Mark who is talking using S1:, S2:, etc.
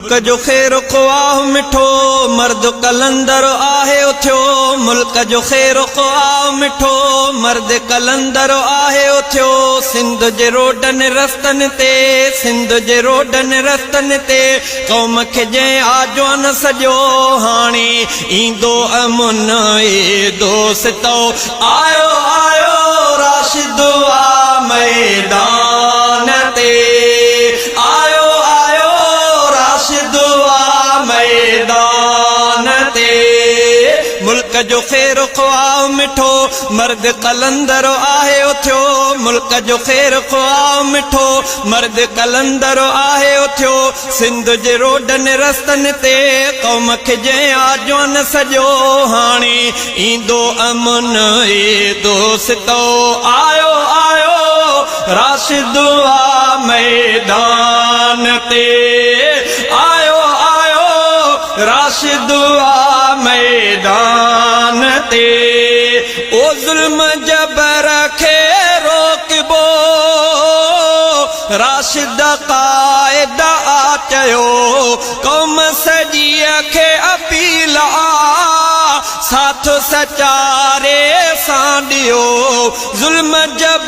S1: मुल्क जो खैर ख्वाह मिठो मर्द कलंदर आहे उथियो। मुल्क जो खैर ख्वाह मिठो मर्द कलंदर आहे उथियो। सिंध जे रोडन रस्तन ते सिंध जे रोडन रस्तन ते क़ौम खे जंहिं आजो न सॼो हाणे ईंदो अमुन ए दोस्तो। आयो आयो राशिद आ मैदान ते। आयो आयो राशिद आ मैदान ते। मुल्क जो खैर ख्वाह मिठो मर्द कलंदर आहे उथियो। मुल्क जो खैर ख्वाह मिठो मर्द कलंदर आहे उथियो। सिंध जे रोडन रस्तन ते क़ौम खे जंहिं आजो न सॼो हाणे ईंदो अमुन ए दोस्तो। आयो आयो राशिद आ मैदान ते। आयो आयो राशिद आ मैदान ते। ओ ज़ुल्म जबर खे रोकबो राशिद क़ाइद आ चयो। क़ौम सॼीअ खे अपील आ साथ सचारे सां ॾियो। ज़ुल्म जबर